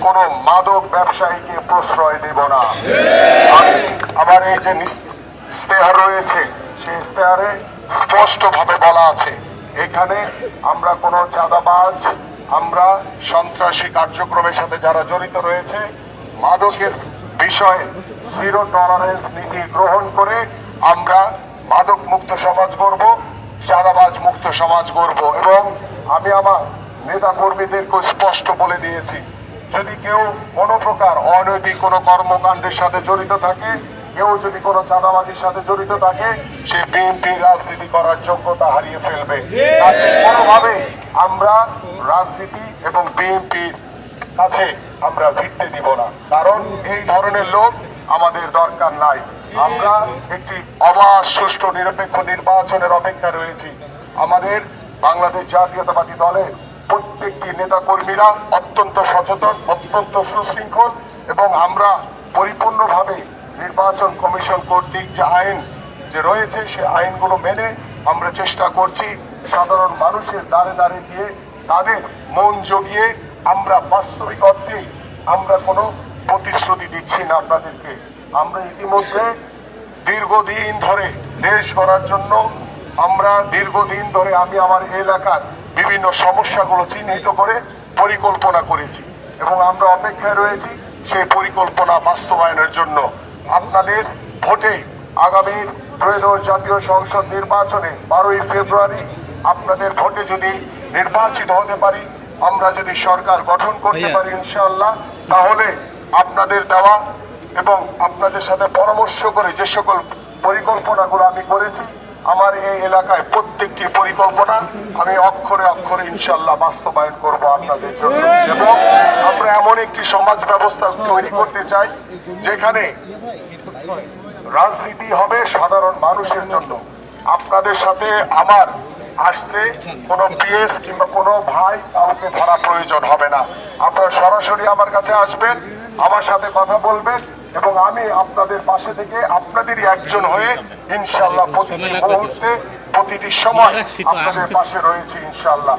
কোন মাদক ব্যবসায়ীকে প্রশ্রয় দেব না। আমি আমার এই যে ইশতেহার রয়েছে সেই ইশতেহারে স্পষ্টভাবে বলা আছে এখানে আমরা কোনো চাঁদাবাজ, আমরা সন্ত্রাসী কার্যক্রমের সাথে যারা জড়িত রয়েছে, মাদকের বিষয়ে জিরো টলারেন্স নীতি গ্রহণ করে আমরা মাদক মুক্ত সমাজ গড়ব, চাঁদাবাজ মুক্ত সমাজ গড়ব। এবং আমি আমার নেতা কর্মীদেরকে স্পষ্ট বলে দিয়েছি, যদি কেউ কোনো প্রকার অনৈতিক কোনো কর্মকাণ্ডের সাথে জড়িত থাকে, কেউ যদি কোনো চাঁদাবাজির সাথে জড়িত থাকে, সে বিএনপির রাজনীতি করার যোগ্যতা হারিয়ে ফেলবে। তাকে কোনোভাবে আমরা রাজনীতি এবং বিএনপির কাছে আমরা ভিড়তে দিব না, কারণ এই ধরনের লোক আমাদের দরকার নাই। আমরা একটি অবাধ, সুষ্ঠু, নিরপেক্ষ নির্বাচনের অপেক্ষা রয়েছি। আমাদের বাংলাদেশ জাতীয়তাবাদী দলের প্রত্যেকটি নেতা কর্মীরা অত্যন্ত সচেতন, অত্যন্ত সুশৃঙ্খল, এবং আমরা পরিপূর্ণভাবে নির্বাচন কমিশন কর্তৃক যে আইন যে রয়েছে সে আইনগুলো মেনে আমরা চেষ্টা করছি সাধারণ মানুষের দ্বারে দ্বারে গিয়ে তাদের মন জগিয়ে আমরা বাস্তবিক অর্থে আমরা কোনো প্রতিশ্রুতি দিচ্ছি না আপনাদেরকে। আমরা ইতিমধ্যে দীর্ঘদিন ধরে দেশ গড়ার জন্য আমরা দীর্ঘদিন ধরে আমি আমার এলাকার বিভিন্ন সমস্যাগুলো চিহ্নিত করে পরিকল্পনা করেছি এবং আমরা অপেক্ষায় রয়েছি সেই পরিকল্পনা বাস্তবায়নের জন্য। আপনাদের ভোটে আগামী ত্রয়োদশ জাতীয় সংসদ নির্বাচনে 12ই ফেব্রুয়ারি আপনাদের ভোটে যদি নির্বাচিত হতে পারি, আমরা যদি সরকার গঠন করতে পারি ইনশাআল্লাহ, তাহলে আপনাদের দেওয়া এবং আপনাদের সাথে পরামর্শ করে যে সকল পরিকল্পনাগুলো আমি করেছি, আমার এই এলাকায় প্রত্যেকটি পরিকল্পনা আমি অক্ষরে অক্ষরে ইনশাআল্লাহ বাস্তবায়ন করব আপনাদের জন্য। এবং আমরা এমন একটি সমাজ ব্যবস্থা তৈরি করতে চাই যেখানে রাজনীতি হবে সাধারণ মানুষের জন্য। আপনাদের সাথে আমার আসতে কোনো পিএস কিংবা কোনো ভাই কাউকে ধরা প্রয়োজন হবে না। আপনারা সরাসরি আমার কাছে আসবেন, আমার সাথে কথা বলবেন এবং আমি আপনাদের পাশে থেকে আপনাদেরই একজন হয়ে ইনশাআল্লাহ প্রতিটি মুহূর্তে, প্রতিটি সময় আপনাদের পাশে রয়েছি ইনশাআল্লাহ।